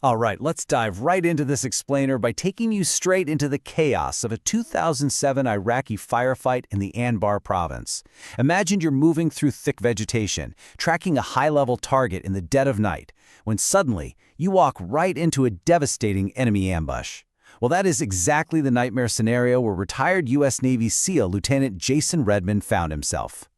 All right, let's dive right into this explainer by taking you straight into the chaos of a 2007 Iraqi firefight in the Anbar province. Imagine you're moving through thick vegetation, tracking a high-level target in the dead of night, when suddenly you walk right into a devastating enemy ambush. Well, that is exactly the nightmare scenario where retired U.S. Navy SEAL Lieutenant Jason Redman found himself.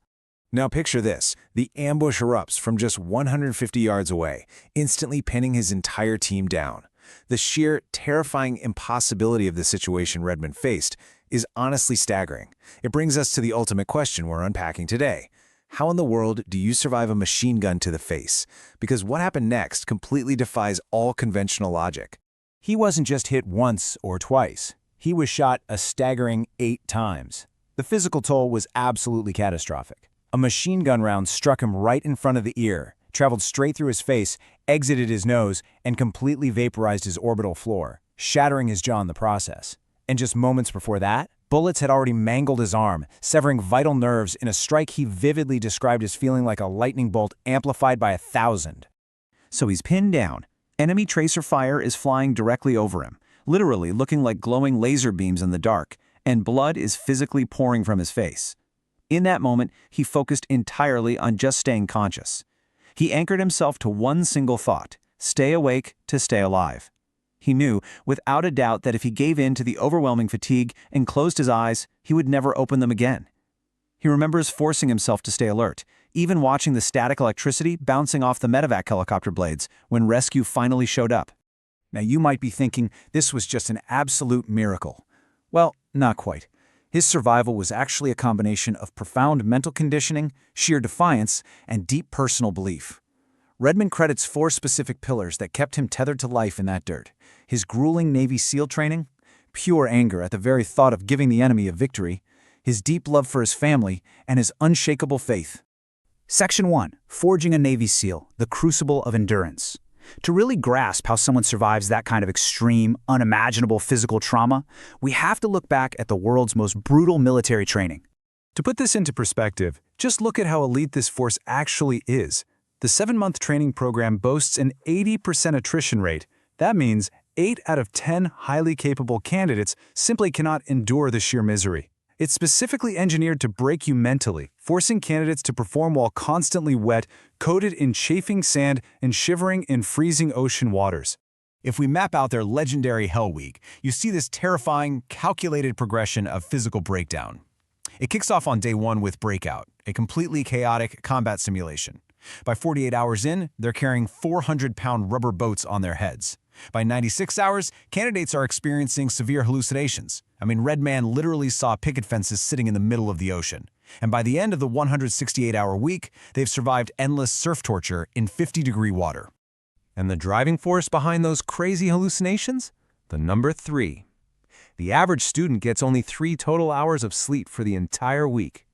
Now picture this, the ambush erupts from just 150 yards away, instantly pinning his entire team down. The sheer, terrifying impossibility of the situation Redman faced is honestly staggering. It brings us to the ultimate question we're unpacking today. How in the world do you survive a machine gun to the face? Because what happened next completely defies all conventional logic. He wasn't just hit once or twice. He was shot a staggering 8 times. The physical toll was absolutely catastrophic. A machine gun round struck him right in front of the ear, traveled straight through his face, exited his nose, and completely vaporized his orbital floor, shattering his jaw in the process. And just moments before that, bullets had already mangled his arm, severing vital nerves in a strike he vividly described as feeling like a lightning bolt amplified by 1,000. So he's pinned down. Enemy tracer fire is flying directly over him, literally looking like glowing laser beams in the dark, and blood is physically pouring from his face. In that moment, he focused entirely on just staying conscious. He anchored himself to one single thought: stay awake to stay alive. He knew, without a doubt, that if he gave in to the overwhelming fatigue and closed his eyes, he would never open them again. He remembers forcing himself to stay alert, even watching the static electricity bouncing off the medevac helicopter blades when rescue finally showed up. Now you might be thinking this was just an absolute miracle. Well, not quite. His survival was actually a combination of profound mental conditioning, sheer defiance, and deep personal belief. Redman credits 4 specific pillars that kept him tethered to life in that dirt: his grueling Navy SEAL training, pure anger at the very thought of giving the enemy a victory, his deep love for his family, and his unshakable faith. Section 1. Forging a Navy SEAL, the crucible of endurance. To really grasp how someone survives that kind of extreme, unimaginable physical trauma, we have to look back at the world's most brutal military training. To put this into perspective, just look at how elite this force actually is. The 7-month training program boasts an 80% attrition rate. That means 8 out of 10 highly capable candidates simply cannot endure the sheer misery. It's specifically engineered to break you mentally, forcing candidates to perform while constantly wet, coated in chafing sand, and shivering in freezing ocean waters. If we map out their legendary Hell Week, you see this terrifying, calculated progression of physical breakdown. It kicks off on day 1 with Breakout, a completely chaotic combat simulation. By 48 hours in, they're carrying 400-pound rubber boats on their heads. By 96 hours, candidates are experiencing severe hallucinations. Redman literally saw picket fences sitting in the middle of the ocean. And by the end of the 168-hour week, they've survived endless surf torture in 50-degree water. And the driving force behind those crazy hallucinations? The number 3. The average student gets only 3 total hours of sleep for the entire week.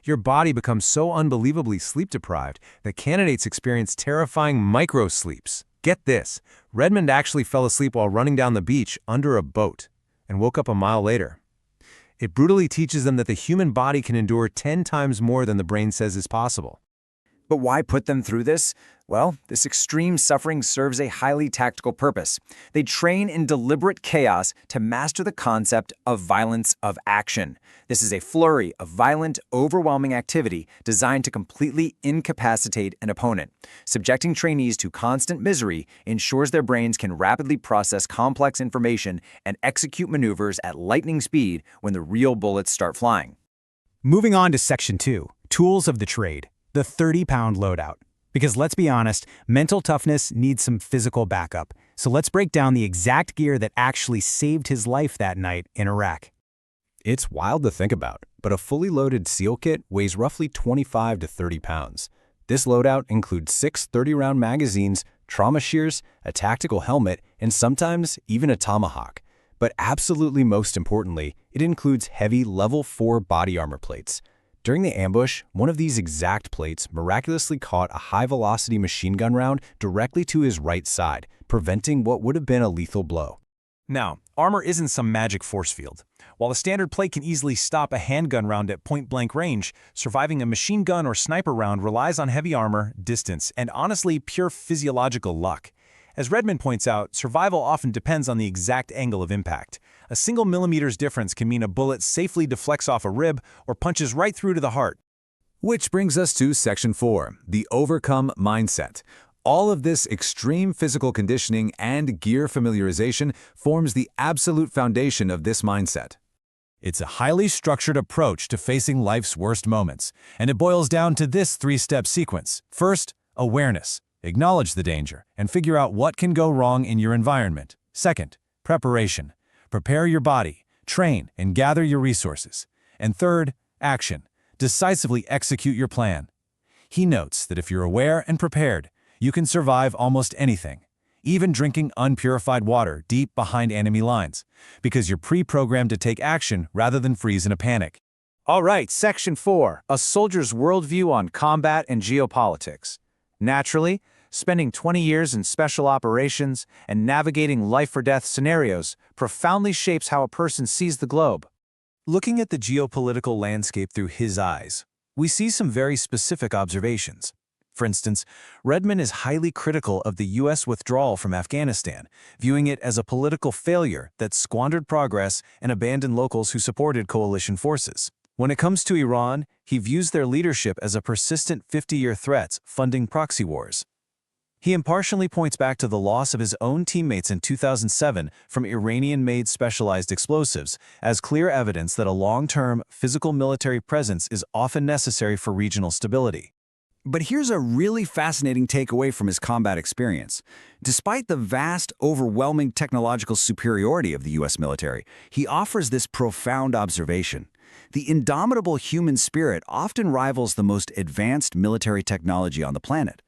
Your body becomes so unbelievably sleep-deprived that candidates experience terrifying micro-sleeps. Get this, Redmond actually fell asleep while running down the beach under a boat and woke up a mile later. It brutally teaches them that the human body can endure 10 times more than the brain says is possible. But why put them through this? Well, this extreme suffering serves a highly tactical purpose. They train in deliberate chaos to master the concept of violence of action. This is a flurry of violent, overwhelming activity designed to completely incapacitate an opponent. Subjecting trainees to constant misery ensures their brains can rapidly process complex information and execute maneuvers at lightning speed when the real bullets start flying. Moving on to Section 2, Tools of the Trade, the 30-pound loadout. Because let's be honest, mental toughness needs some physical backup. So let's break down the exact gear that actually saved his life that night in Iraq. It's wild to think about, but a fully loaded SEAL kit weighs roughly 25 to 30 pounds. This loadout includes 6 30-round magazines, trauma shears, a tactical helmet, and sometimes even a tomahawk. But absolutely most importantly, it includes heavy level 4 body armor plates. During the ambush, one of these exact plates miraculously caught a high-velocity machine gun round directly to his right side, preventing what would have been a lethal blow. Now, armor isn't some magic force field. While a standard plate can easily stop a handgun round at point-blank range, surviving a machine gun or sniper round relies on heavy armor, distance, and honestly, pure physiological luck. As Redman points out, survival often depends on the exact angle of impact. A single millimeter's difference can mean a bullet safely deflects off a rib or punches right through to the heart. Which brings us to Section 4, the overcome mindset. All of this extreme physical conditioning and gear familiarization forms the absolute foundation of this mindset. It's a highly structured approach to facing life's worst moments, and it boils down to this three-step sequence. First, awareness. Acknowledge the danger and figure out what can go wrong in your environment. Second, preparation. Prepare your body, train, and gather your resources. And third, action. Decisively execute your plan. He notes that if you're aware and prepared, you can survive almost anything, even drinking unpurified water deep behind enemy lines, because you're pre-programmed to take action rather than freeze in a panic. All right, Section 4, a soldier's worldview on combat and geopolitics. Naturally, spending 20 years in special operations and navigating life-or-death scenarios profoundly shapes how a person sees the globe. Looking at the geopolitical landscape through his eyes, we see some very specific observations. For instance, Redman is highly critical of the U.S. withdrawal from Afghanistan, viewing it as a political failure that squandered progress and abandoned locals who supported coalition forces. When it comes to Iran, he views their leadership as a persistent 50-year threat funding proxy wars. He impartially points back to the loss of his own teammates in 2007 from Iranian-made specialized explosives as clear evidence that a long-term physical military presence is often necessary for regional stability. But here's a really fascinating takeaway from his combat experience. Despite the vast, overwhelming technological superiority of the U.S. military, he offers this profound observation. The indomitable human spirit often rivals the most advanced military technology on the planet.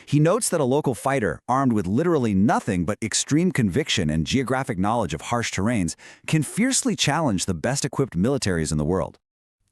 He notes that a local fighter, armed with literally nothing but extreme conviction and geographic knowledge of harsh terrains, can fiercely challenge the best-equipped militaries in the world.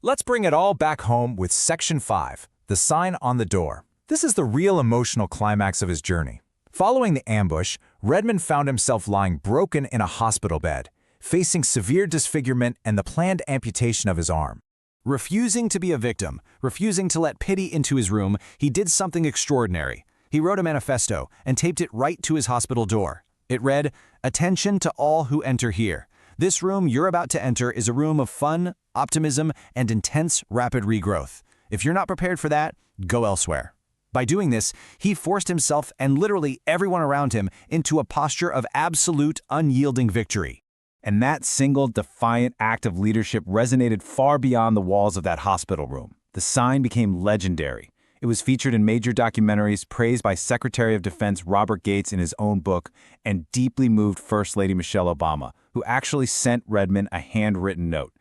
Let's bring it all back home with Section 5, the sign on the door. This is the real emotional climax of his journey. Following the ambush, Redman found himself lying broken in a hospital bed, facing severe disfigurement and the planned amputation of his arm. Refusing to be a victim, refusing to let pity into his room, he did something extraordinary. He wrote a manifesto and taped it right to his hospital door. It read, "Attention to all who enter here. This room you're about to enter is a room of fun, optimism, and intense rapid regrowth. If you're not prepared for that, go elsewhere." By doing this, he forced himself and literally everyone around him into a posture of absolute, unyielding victory. And that single, defiant act of leadership resonated far beyond the walls of that hospital room. The sign became legendary. It was featured in major documentaries, praised by Secretary of Defense Robert Gates in his own book, and deeply moved First Lady Michelle Obama, who actually sent Redman a handwritten note.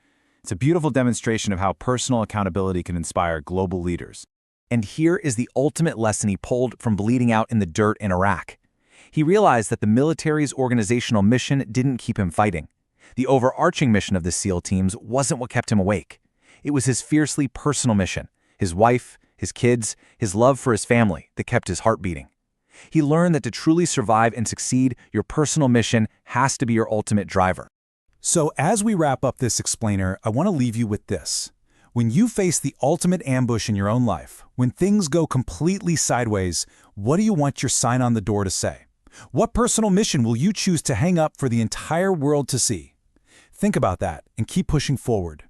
It's a beautiful demonstration of how personal accountability can inspire global leaders. And here is the ultimate lesson he pulled from bleeding out in the dirt in Iraq. He realized that the military's organizational mission didn't keep him fighting. The overarching mission of the SEAL teams wasn't what kept him awake. It was his fiercely personal mission, his wife, his kids, his love for his family that kept his heart beating. He learned that to truly survive and succeed, your personal mission has to be your ultimate driver. So as we wrap up this explainer, I want to leave you with this. When you face the ultimate ambush in your own life, when things go completely sideways, what do you want your sign on the door to say? What personal mission will you choose to hang up for the entire world to see? Think about that and keep pushing forward.